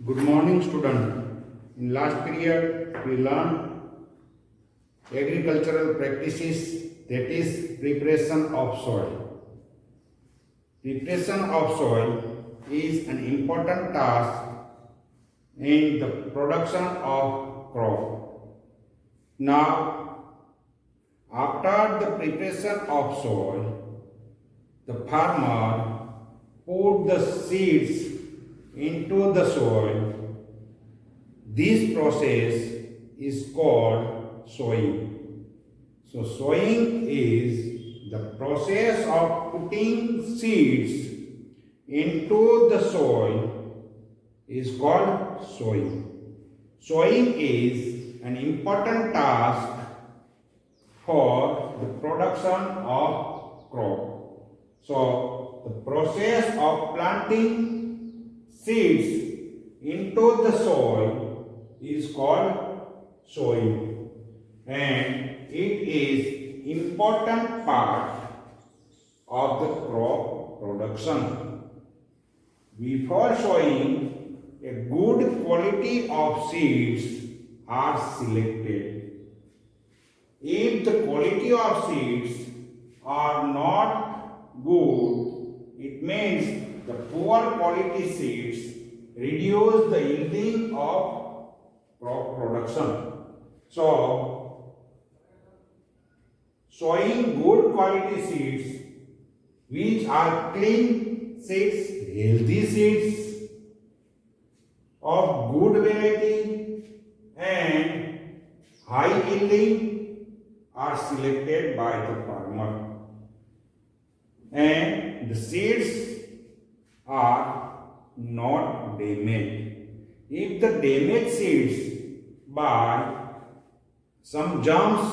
Good morning, student. In last period, we learned agricultural practices, that is preparation of soil. Preparation of soil is an important task in the production of crop. Now, after the preparation of soil, the farmer put the seeds into the soil. This process is called sowing. So sowing is the process of putting seeds into the soil is called sowing. Sowing is an important task for the production of crop. So the process of planting seeds into the soil is called sowing, and it is important part of the crop production. Before sowing, a good quality of seeds are selected. If the quality of seeds are not good, it means the poor quality seeds reduce the yielding of crop production. So, sowing good quality seeds, which are clean seeds, healthy seeds of good variety and high yielding, are selected by the farmer. And the seeds are not damaged. If the damaged seeds by some germs,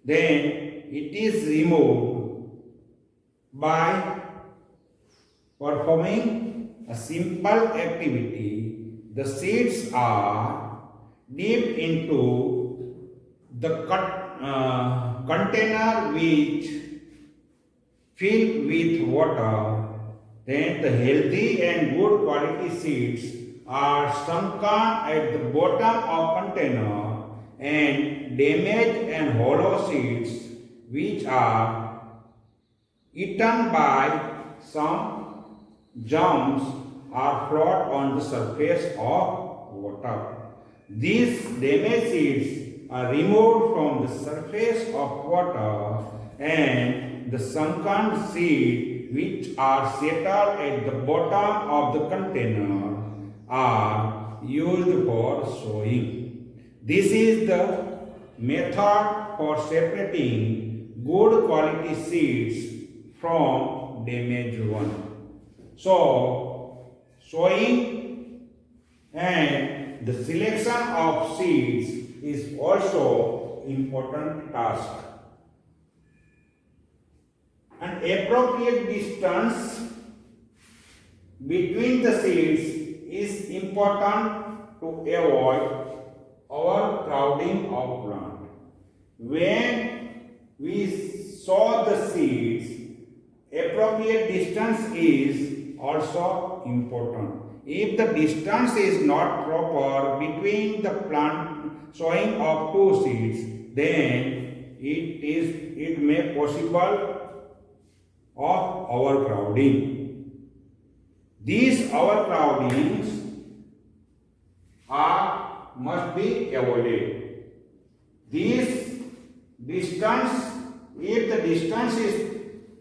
then it is removed by performing a simple activity. The seeds are dipped into the container which filled with water. Then the healthy and good quality seeds are sunken at the bottom of container, and damaged and hollow seeds which are eaten by some germs are float on the surface of water. These damaged seeds are removed from the surface of water, and the sunken seed which are settled at the bottom of the container are used for sowing. This is the method for separating good quality seeds from damaged ones. So, sowing and the selection of seeds is also important task. An appropriate distance between the seeds is important to avoid overcrowding of plant. When we sow the seeds, appropriate distance is also important. If the distance is not proper between the plant sowing of two seeds, then it may possible of overcrowding. These overcrowdings must be avoided. This distance, if the distance is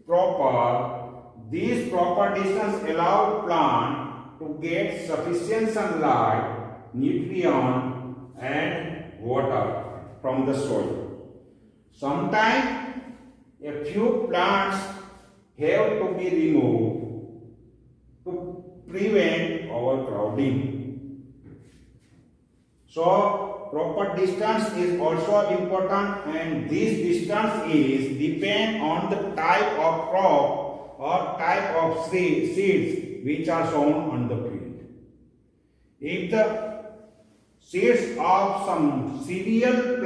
proper, this proper distance allows plant to get sufficient sunlight, nutrient and water from the soil. Sometimes a few plants have to be removed to prevent overcrowding. So, proper distance is also important, and this distance is depend on the type of crop or type of seeds which are sown on the field. If the seeds of some cereal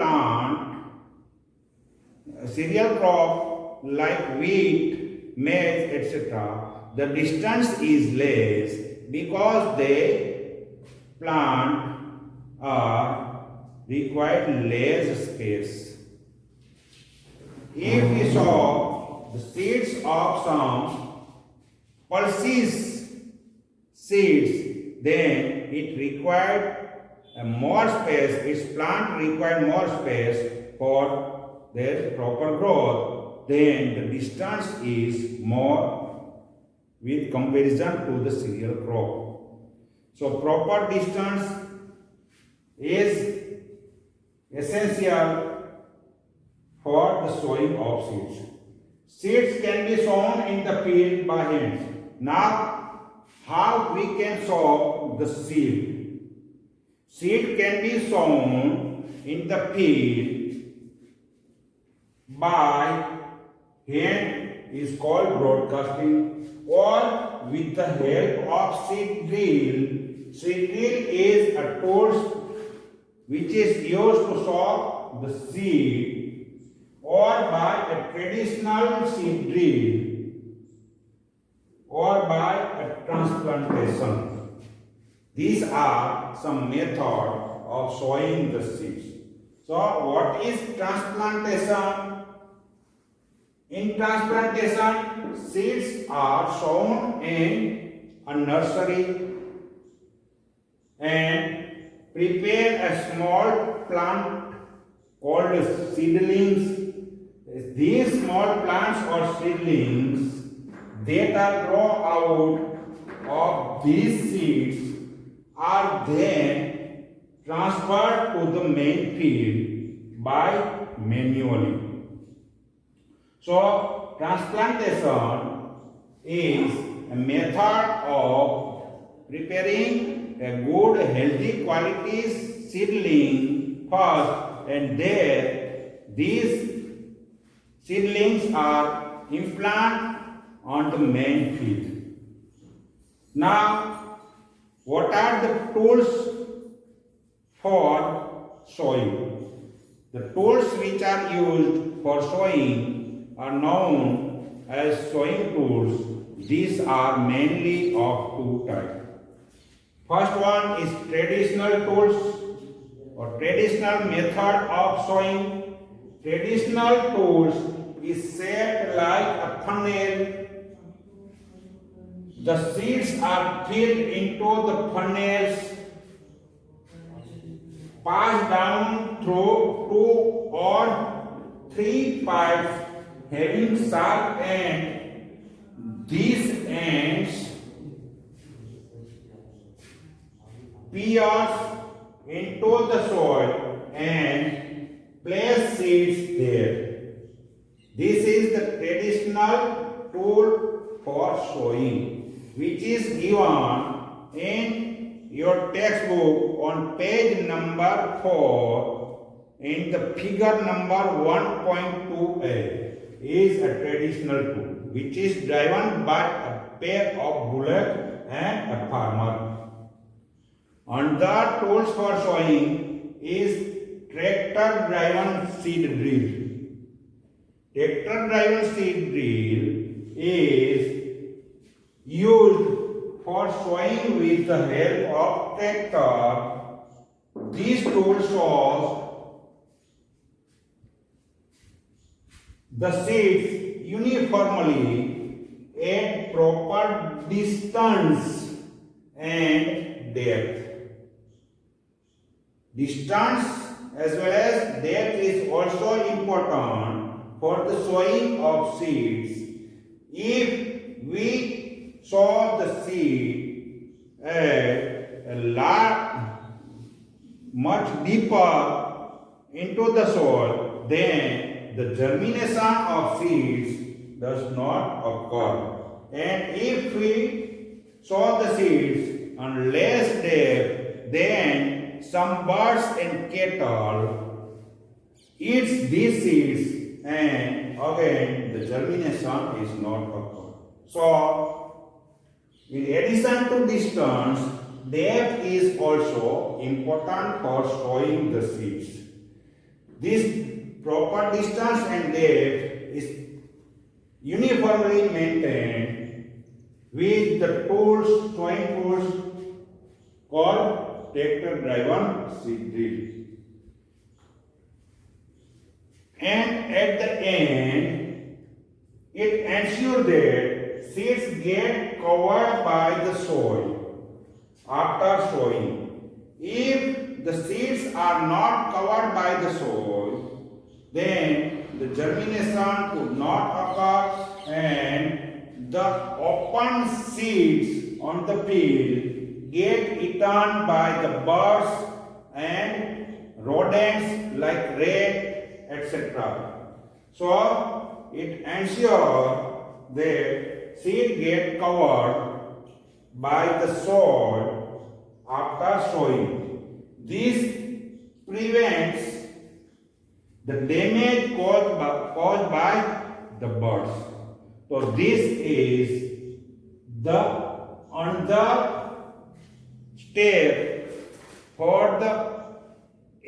crop like wheat, maize, etc., the distance is less because they plant are required less space. If we sow the seeds of some pulses seeds, then it required more space, its plant required more space for their proper growth, then the distance is more with comparison to the cereal crop. So proper distance is essential for the sowing of seeds. Seeds can be sown in the field by hands. Now, how we can sow the seed? Seed can be sown in the field by hand is called broadcasting, or with the help of seed drill. Seed drill is a tool which is used to sow the seed, or by a traditional seed drill, or by a transplantation. These are some methods of sowing the seeds. So what is transplantation? In transplantation, seeds are sown in a nursery and prepare a small plant called seedlings. These small plants or seedlings that are grow out of these seeds are then transferred to the main field by manually. So transplantation is a method of preparing a good healthy quality seedling first, and then these seedlings are implanted on the main field. Now, what are the tools for sowing? The tools which are used for sowing are known as sowing tools. These are mainly of two types. First one is traditional tools or traditional method of sowing. Traditional tools is shaped like a funnel. The seeds are filled into the funnels, passed down through 2 or 3 pipes having sharp ends. These ends pierce into the soil and place seeds there. This is the traditional tool for sowing, which is given in your textbook on page number 4 in the figure number 1.2a. Is a traditional tool which is driven by a pair of bullocks and a farmer. Another tools for sowing is tractor driven seed drill. Tractor driven seed drill is used for sowing with the help of tractor. This tool sows the seeds uniformly at proper distance and depth. Distance as well as depth is also important for the sowing of seeds. If we sow the seed at a much deeper into the soil, then the germination of seeds does not occur. And if we sow the seeds on less depth, then some birds and cattle eats these seeds, and again the germination is not occur. So, in addition to distance, depth is also important for sowing the seeds. This proper distance and depth is uniformly maintained with the tools, sowing tools called tractor driven seed drill. And at the end, it ensures that seeds get covered by the soil after sowing. If the seeds are not covered by the soil, then the germination could not occur and the open seeds on the field get eaten by the birds and rodents like rat, etc. So it ensures that seed get covered by the soil after sowing. This prevents the damage caused by the birds. So this is the another step for the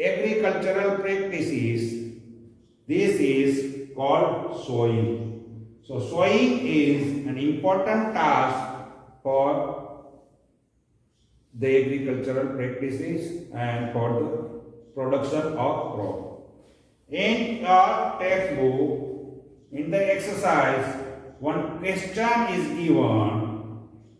agricultural practices. This is called sowing. So sowing is an important task for the agricultural practices and for the production of crop. In your textbook, in the exercise, one question is given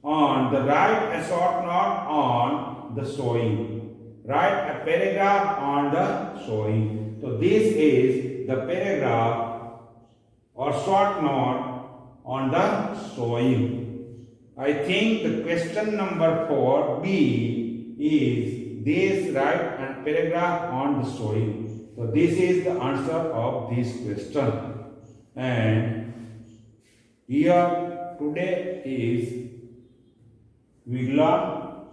on the write a short note on the sowing. Write a paragraph on the sowing. So this is the paragraph or short note on the sowing. I think the question number 4B is this, write a paragraph on the sowing. So this is the answer of this question. And here today is we learn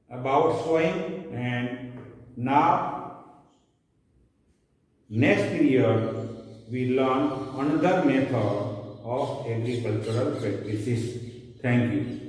about sowing, and now next period we learn another method of agricultural practices. Thank you.